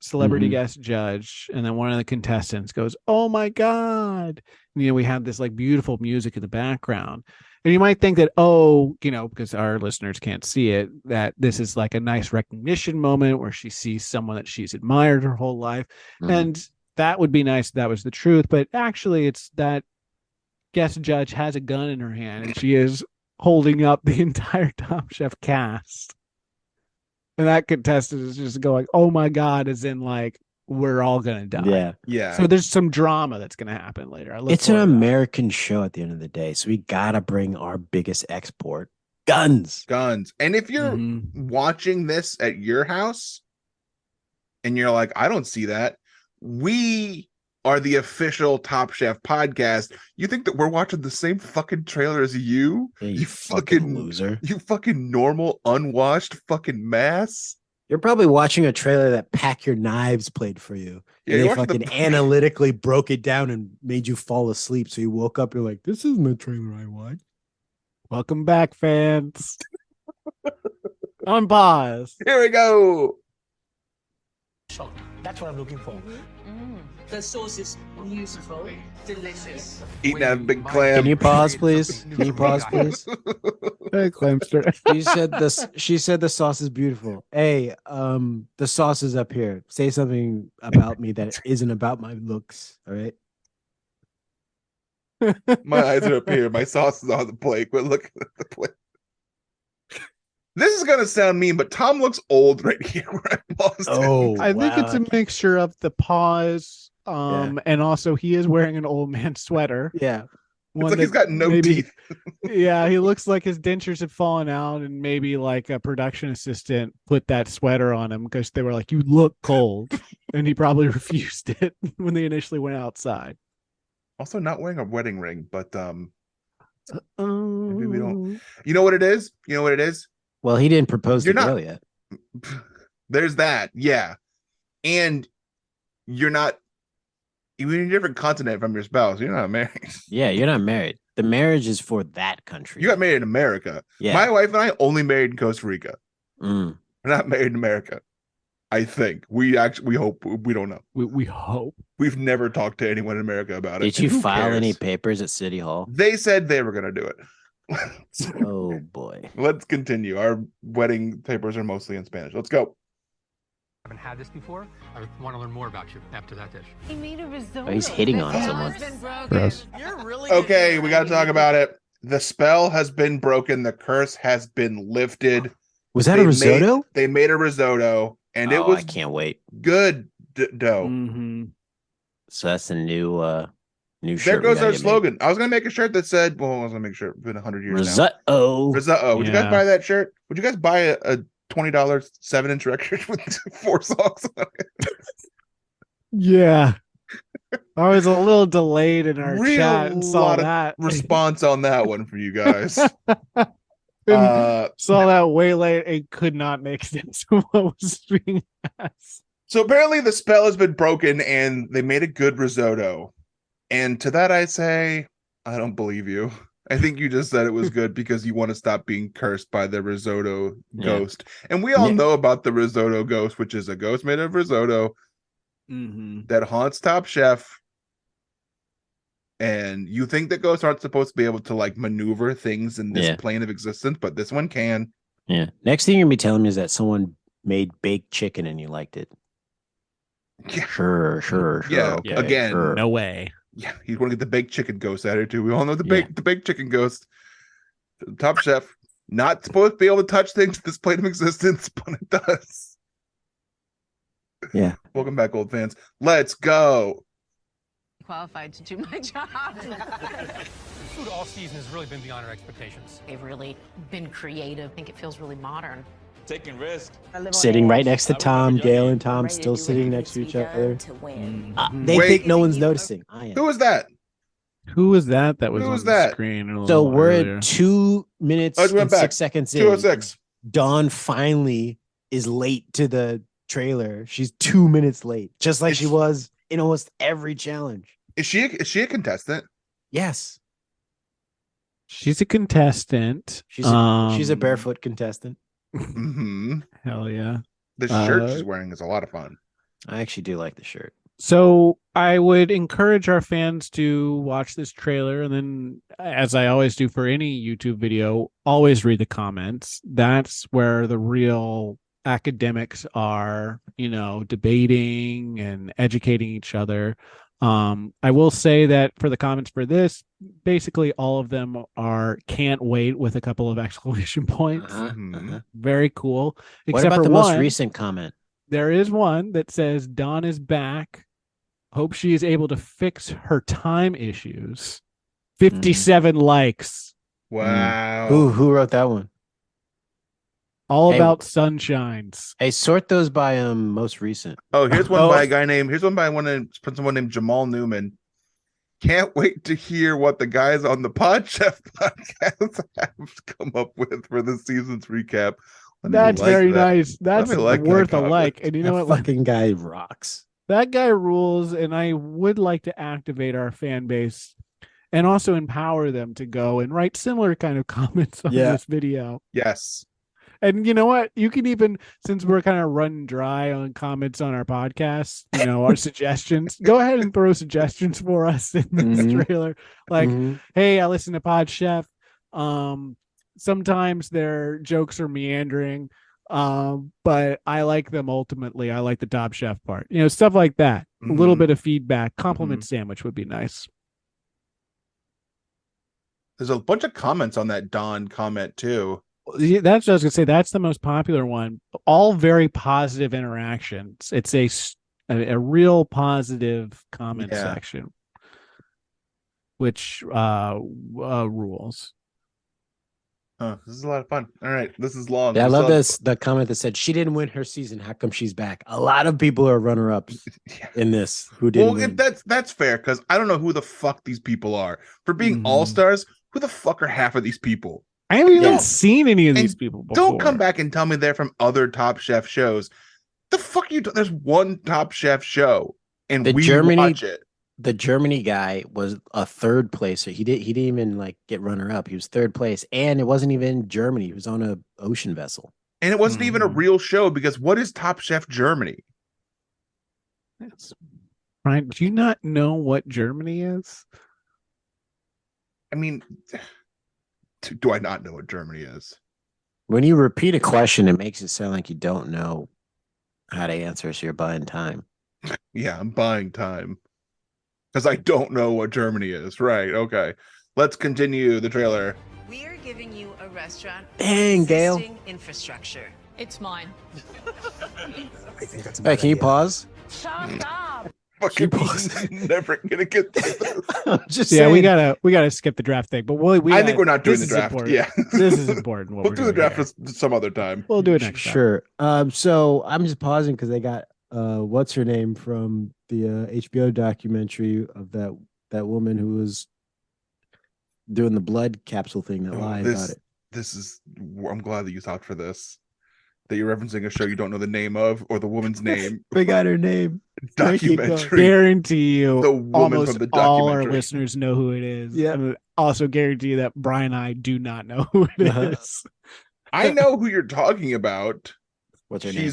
celebrity Mhm. guest judge, and then one of the contestants goes, "Oh my God." And, we have this like beautiful music in the background. And you might think that, because our listeners can't see it, that this is like a nice recognition moment where she sees someone that she's admired her whole life. Mhm. And that would be nice if that was the truth. But actually, it's that guest judge has a gun in her hand and she is holding up the entire Top Chef cast. And that contestant is just going, "Oh my God," as in like, we're all going to die. Yeah. Yeah. So there's some drama that's going to happen later. I look It's an forward to that. American show at the end of the day. So we got to bring our biggest export guns. Guns. And if you're Mhm. watching this at your house and you're like, I don't see that, we are the official Top Chef podcast. You think that we're watching the same fucking trailer as you? Yeah, You you fucking loser. You fucking normal, unwashed fucking mass. You're probably watching a trailer that Pack Your Knives played for you. Yeah, And you're they watching fucking the- analytically broke it down and made you fall asleep. So you woke up, you're like, this isn't the trailer I watched. Welcome back, fans. On pause. Here we go. That's what I'm looking for. The sauce is beautiful, delicious. Eating that big clam. Can you pause, please? Can you pause, please? Hey, Clamster. She said the sauce is beautiful. Hey, the sauce is up here. Say something about me that isn't about my looks. All right. My eyes are up here. My sauce is on the plate. But look at the plate. This is gonna sound mean, but Tom looks old right here where I paused. Oh, I think it's a mixture of the pause, and also he is wearing an old man sweater. Yeah. It's like he's got no teeth. Yeah, he looks like his dentures have fallen out, and maybe like a production assistant put that sweater on him because they were like, "You look cold," and he probably refused it when they initially went outside. Also, not wearing a wedding ring, but maybe we don't. You know what it is? You know what it is? Well, he didn't propose to girl yet. There's that, yeah, and you're not. Even in a different continent from your spouse, you're not married. Yeah, you're not married. The marriage is for that country. You got married in America. Yeah. My wife and I only married in Costa Rica. Mm. We're not married in America. I think we hope. We don't know. We hope. We've never talked to anyone in America about it. Did you file any papers at City Hall? They said they were going to do it. Oh boy. Let's continue. Our wedding papers are mostly in Spanish. Let's go. I haven't had this before. I want to learn more about you after that dish. He made a risotto. Oh, he's hitting on someone. Gross. You're really Okay, we got to talk about it. The spell has been broken. The curse has been lifted. Was that a risotto? They made a risotto, and it was. I can't wait. Good dough. Mm-hmm. So that's the new shirt. There goes our slogan. I was gonna make a shirt that said, "Well, I was gonna make sure it's been 100 years risotto. now." Risotto. Would you guys buy that shirt? Would you guys buy a $20 7-inch record with 4 songs on it? Yeah. I was a little delayed in our chat and saw that response on that one for you guys. Saw that way late and could not make sense of what was being asked. So apparently the spell has been broken and they made a good risotto. And to that I say, I don't believe you. I think you just said it was good because you want to stop being cursed by the risotto ghost. And we all know about the risotto ghost, which is a ghost made of risotto that haunts Top Chef. And you think that ghosts aren't supposed to be able to like maneuver things in this plane of existence, but this one can. Yeah. Next thing you're gonna be telling me is that someone made baked chicken and you liked it. Yeah. Sure. Yeah. Okay, Again, sure. No way. Yeah, you want to get the baked chicken ghost out here too. We all know the baked chicken ghost. Top Chef, not supposed to be able to touch things in this plane of existence, but it does. Yeah. Welcome back, old fans. Let's go. Qualified to do my job. Food all season has really been beyond our expectations. They've really been creative. I think it feels really modern. Taking risks. Sitting right next to Tom, Gail and Tom still sitting next to each other. They think no one's noticing. I am. Who was that? Who was that? That was Who on was the that? screen. So we're at 2 minutes and 6 seconds in. 206. Dawn finally is late to the trailer. She's 2 minutes late, just like she was in almost every challenge. Is she a contestant? Yes. She's a contestant. She's a barefoot contestant. Hell yeah. The shirt she's wearing is a lot of fun. I actually do like the shirt. So I would encourage our fans to watch this trailer, and then, as I always do for any YouTube video, always read the comments. That's where the real academics are, debating and educating each other. I will say that for the comments for this, basically all of them are "can't wait" with a couple of exclamation points. Very cool. What about the most recent comment? There is one that says Dawn is back. Hope she is able to fix her time issues. 57 likes. Wow. Who wrote that one? All about sunshines. Hey, sort those by most recent. Oh, here's one by a guy named. Here's one by someone named Jamal Newman. Can't wait to hear what the guys on the Pod Chef podcast have come up with for the season's recap. That's very nice. That's worth a like. And you know what? Fucking guy rocks. That guy rules, and I would like to activate our fan base and also empower them to go and write similar kind of comments on this video. Yes. And you know what? You can even, since we're kind of running dry on comments on our podcast, our suggestions, go ahead and throw suggestions for us in this trailer. Like, hey, I listen to Pod Chef. Sometimes their jokes are meandering, but I like them ultimately. I like the Top Chef part. Stuff like that. A little bit of feedback. Compliment sandwich would be nice. There's a bunch of comments on that Don comment too. That's what I was gonna say. That's the most popular one. All very positive interactions. It's a real positive comment section, which rules. Oh, this is a lot of fun. All right, this is long. Yeah, I love this. The comment that said she didn't win her season. How come she's back? A lot of people are runner-ups in this who didn't. Well, win. That's fair because I don't know who the fuck these people are for being all-stars. Who the fuck are half of these people? I haven't even seen any of these people before. Don't come back and tell me they're from other Top Chef shows. The fuck you? There's one Top Chef show, and we watch it. The Germany guy was a third placer. He didn't even get runner-up. He was third place, and it wasn't even Germany. He was on a ocean vessel, and it wasn't even a real show because what is Top Chef Germany? Ryan, do you not know what Germany is? I mean, do I not know what Germany is? When you repeat a question, it makes it sound like you don't know how to answer, so you're buying time. Yeah, I'm buying time because I don't know what Germany is. Right, okay. Let's continue the trailer. We are giving you a restaurant. Dang, Gail. Infrastructure. It's mine. Hey, can you pause? Shut up. Fucking never gonna get this. Just saying. We gotta skip the draft thing, but I think we're not doing the draft. Yeah, this is important. We'll do the draft some other time. We'll do it next time. Sure. So I'm just pausing because they got what's her name from the HBO documentary of that woman who was doing the blood capsule thing that lied about it. I'm glad that you talked for this. That you're referencing a show you don't know the name of or the woman's name. They got her name. Documentary. Guarantee you, the woman almost from the all our listeners know who it is. Yeah. And also guarantee you that Brian and I do not know who it is. I know who you're talking about. What's her name?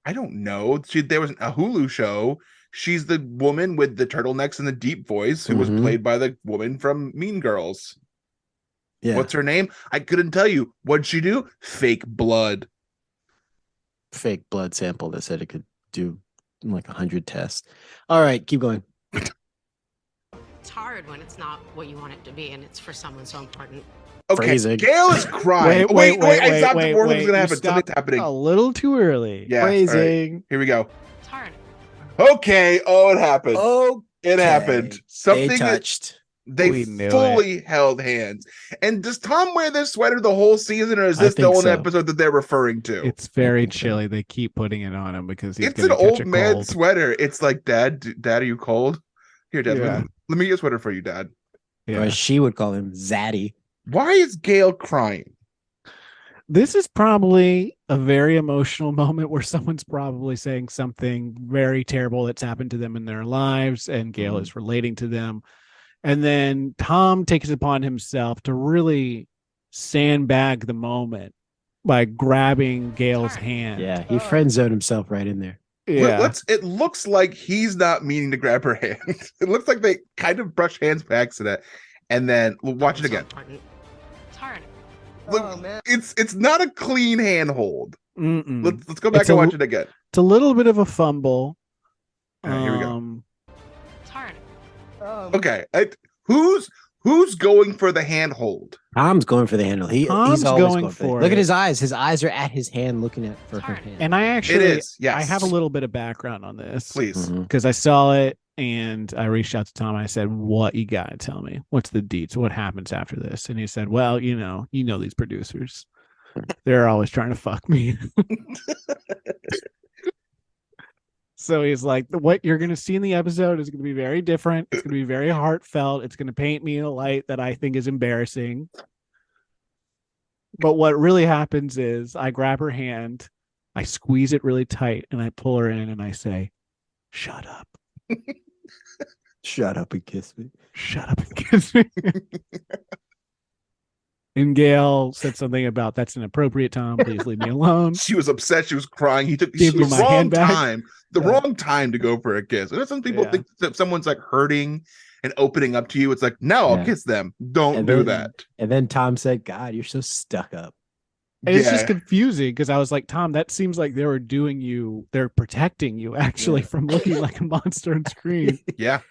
I don't know. There was a Hulu show. She's the woman with the turtlenecks and the deep voice who was played by the woman from Mean Girls. Yeah. What's her name? I couldn't tell you. What'd she do? Fake blood. Fake blood sample that said it could do 100 tests. All right, keep going. It's hard when it's not what you want it to be, and it's for someone so important. Okay, Phrasing. Gail is crying. Wait, I stopped the world was gonna happen. Something's happening. A little too early. Yeah. Phrasing. Right. Here we go. It's hard. Okay. Oh, it happened. Oh, it happened. Something they touched. They fully held hands. And does Tom wear this sweater the whole season, or is this the only episode that they're referring to? It's very chilly. They keep putting it on him because he's it's an old man sweater. It's like, Dad, are you cold? Here, Dad, let me get a sweater for you, Dad. Yeah. Or she would call him Zaddy. Why is Gail crying? This is probably a very emotional moment where someone's probably saying something very terrible that's happened to them in their lives, and Gail is relating to them. And then Tom takes it upon himself to really sandbag the moment by grabbing Gail's hand. Yeah, he friend zoned himself right in there. Yeah. It looks like he's not meaning to grab her hand. It looks like they kind of brush hands by accident. And then we'll watch it again. It's hard. Look, it's not a clean handhold. Let's go back and watch it again. It's a little bit of a fumble. Right, here we go. It's hard. Okay, who's going for the handhold? Tom's going for the handle. He's always going for it. Look at his eyes. His eyes are at his hand, looking at her hand. And I actually, it is. Yes. I have a little bit of background on this, please, because I saw it and I reached out to Tom. I said, "What you gotta tell me? What's the deets? What happens after this?" And he said, "Well, you know these producers. They're always trying to fuck me." So he's like, what you're going to see in the episode is going to be very different. It's going to be very heartfelt. It's going to paint me in a light that I think is embarrassing. But what really happens is I grab her hand, I squeeze it really tight, and I pull her in and I say, "Shut up." Shut up and kiss me. Shut up and kiss me. And Gail said something about that's inappropriate, Tom. Please leave me alone. She was upset. She was crying. He took Gave me my hand back. wrong time to go for a kiss. And some people think that someone's like hurting and opening up to you. It's like, no, I'll kiss them. Don't do that. And then Tom said, God, you're so stuck up. And it's just confusing because I was like, Tom, that seems like they're protecting you actually from looking like a monster on screen. Yeah.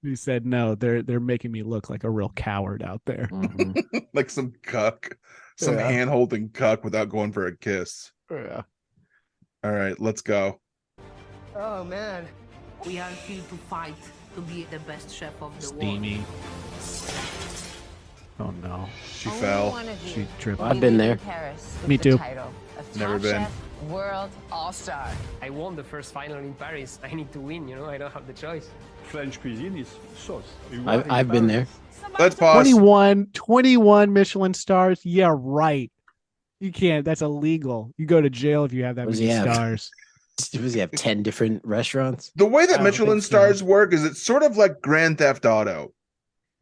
He said, no, they're making me look like a real coward out there. Mm-hmm. Like some cuck, some hand holding cuck without going for a kiss. Yeah. All right, let's go. Oh man, we are here to fight to be the best chef of the Steamy. Oh no. She fell. She tripped. I've been there. Me too. Never been. World All-Star. I won the first final in Paris. I need to win, I don't have the choice. French cuisine is sauce. I've been there. Let's pause. 21 Michelin stars. Yeah, right. You can't. That's illegal. You go to jail if you have that many stars. Does he have 10 different restaurants? The way that Michelin stars work is it's sort of like Grand Theft Auto.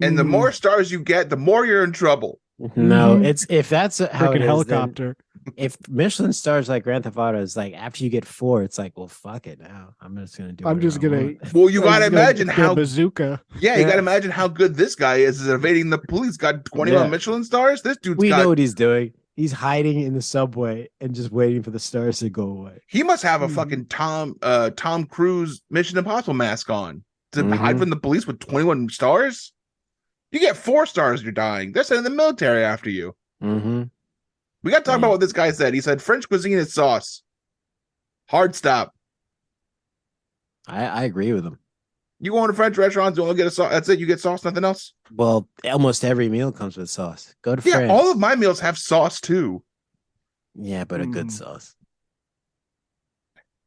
And the more stars you get, the more you're in trouble. No, it's if that's how it is, helicopter. If Michelin stars like Grand Theft Auto is like after you get 4, it's like, well, fuck it now. I'm just gonna do. I'm just gonna. Well, you gotta imagine how bazooka. Yeah, you gotta imagine how good this guy is evading the police. Got 21 Michelin stars. This dude's. We know what he's doing. He's hiding in the subway and just waiting for the stars to go away. He must have a fucking Tom Cruise Mission Impossible mask on to hide from the police with 21 stars. You get 4 stars, you're dying. They're sending the military after you. Mm-hmm. We got to talk about what this guy said. He said French cuisine is sauce. Hard stop. I agree with him. You go into French restaurants, you only get a sauce. That's it. You get sauce, nothing else. Well, almost every meal comes with sauce. Go to France. All of my meals have sauce too. Yeah, but a good sauce.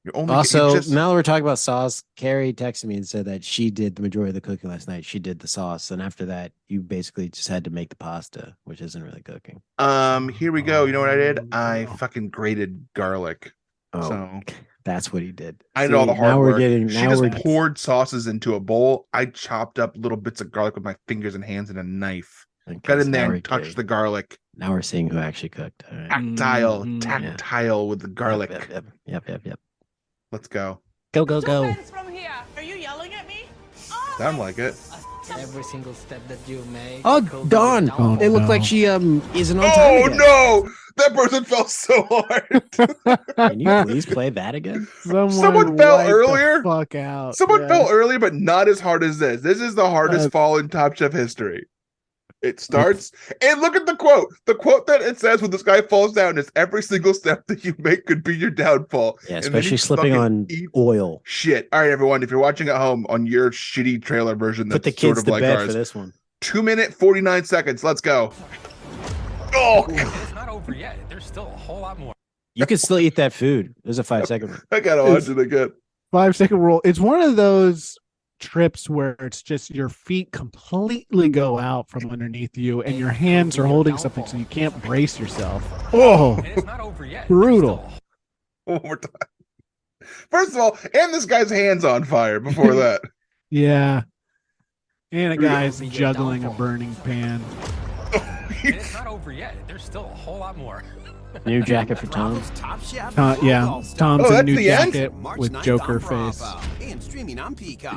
Now that we're talking about sauce, Carrie texted me and said that she did the majority of the cooking last night. She did the sauce, and after that, you basically just had to make the pasta, which isn't really cooking. Here we go. You know what I did? I fucking grated garlic. Oh, so that's what he did. I did all the hard work. She just poured poured sauces into a bowl. I chopped up little bits of garlic with my fingers and hands and a knife. Got in there and touched the garlic. Now we're seeing who actually cooked. All right. Tactile with the garlic. Yep. Let's go. Go. From here. Are you yelling at me? Sound like it. Every single step that you make. Oh, Dawn. It looked like she isn't on time. Oh no! That person fell so hard. Can you please play that again? Someone fell earlier. Fuck out. Someone fell earlier, but not as hard as this. This is the hardest fall in Top Chef history. It starts, and look at the quote. The quote that it says when this guy falls down is every single step that you make could be your downfall. Yeah, especially slipping on oil. Shit. All right, everyone, if you're watching at home on your shitty trailer version, that's put the kids sort of to like bed ours. for this one. 2 minute 49 seconds. Let's go. Oh, it's not over yet. There's still a whole lot more. You can still eat that food. There's a 5-second one. I gotta watch it again. 5-second rule. It's one of those trips where it's just your feet completely go out from underneath you and your hands are holding something so you can't brace yourself. Oh, and it's not over yet. Brutal. One more time. First of all, and this guy's hands on fire before that. Yeah. And a guy's juggling a burning pan. And it's not over yet. There's still a whole lot more. New jacket for Tom. Yeah, Tom's a new jacket with Joker face.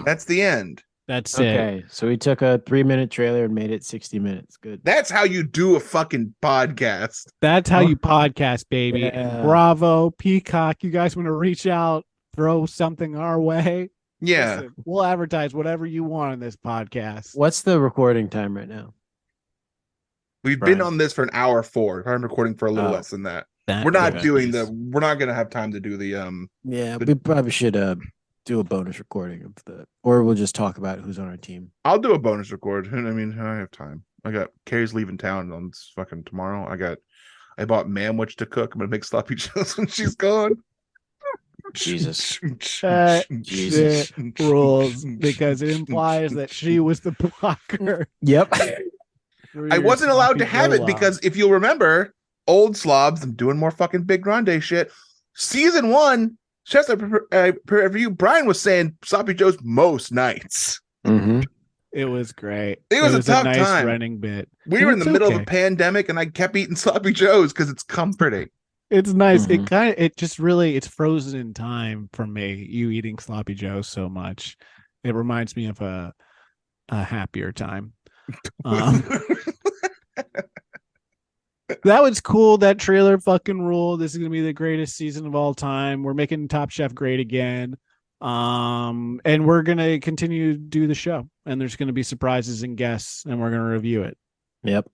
That's the end. That's okay. So we took a 3-minute trailer and made it 60 minutes. Good. That's how you do a fucking podcast. That's how you podcast, baby. Yeah. And Bravo, Peacock, you guys want to reach out, throw something our way? Yeah. Listen, we'll advertise whatever you want on this podcast. What's the recording time right now? We've been on this for an hour 4. I'm recording for a little less than that. We're not doing we're not gonna have time to do the Yeah, we probably should do a bonus recording of or we'll just talk about who's on our team. I'll do a bonus record. I mean, I have time. I got Carrie's leaving town on fucking tomorrow. I bought Manwich to cook. I'm gonna make sloppy joes when she's gone. Jesus. Jesus rules because it implies that she was the blocker. Yep. I wasn't allowed to have it because if you'll remember, old slobs, I'm doing more fucking Big Grande shit. Season 1, Chef's Review, Brian was saying sloppy joes most nights. Mm-hmm. It was great. It was a tough nice time. running bit. We were in the middle of a pandemic, and I kept eating sloppy joes because it's comforting. It's nice. It's frozen in time for me. You eating sloppy joes so much, it reminds me of a happier time. That was cool. That trailer fucking ruled. This is gonna be the greatest season of all time. We're making Top Chef great again. And we're gonna continue to do the show, and there's gonna be surprises and guests, and we're gonna review it. Yep.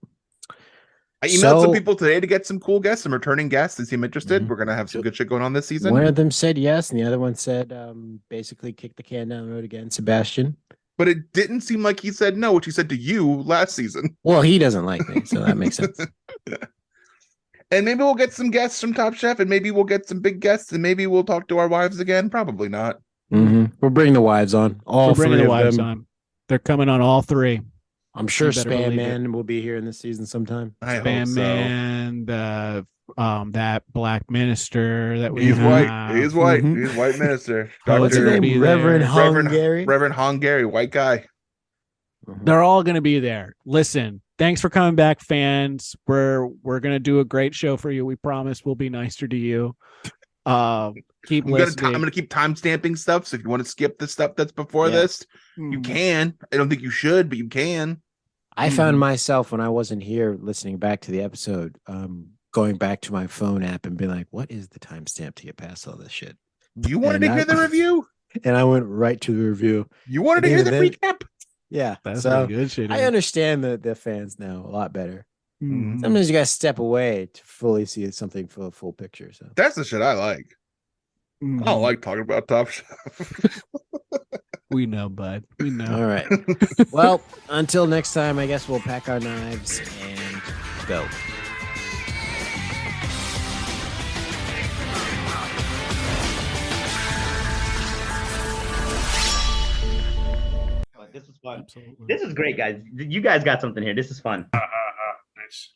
I emailed some people today to get some cool guests, some returning guests. They seem interested. We're gonna have some good shit going on this season. One of them said yes, and the other one said basically kick the can down the road again, Sebastian. But it didn't seem like he said no, which he said to you last season. Well, he doesn't like me, so that makes sense. And maybe we'll get some guests from Top Chef, and maybe we'll get some big guests, and maybe we'll talk to our wives again. Probably not. We'll bring the wives on. We're bringing the wives on. They're coming on all three. I'm sure Spam Man will be here in this season sometime. I hope Spam so. Man, that black minister that we He's have. white. He's white. He's white minister. What's his name? Reverend Hungary. Reverend Hungary, white guy. They're all going to be there. Listen, thanks for coming back, fans. We're going to do a great show for you. We promise we'll be nicer to you. Keep listening. I'm gonna keep time stamping stuff. So if you want to skip the stuff that's before this, you can. I don't think you should, but you can. I found myself when I wasn't here listening back to the episode, going back to my phone app and being like, "What is the timestamp to get past all this shit?" You wanted to hear the review, and I went right to the review. You wanted to hear the recap. Yeah, that's pretty good shit. I understand the fans now a lot better. Sometimes you gotta step away to fully see something for a full picture. So that's the shit I like. I don't like talking about Top Chef. We know, bud. We know. All right. Well, until next time, I guess we'll pack our knives and go. This was fun. Absolutely. This is great, guys. You guys got something here. This is fun. Nice.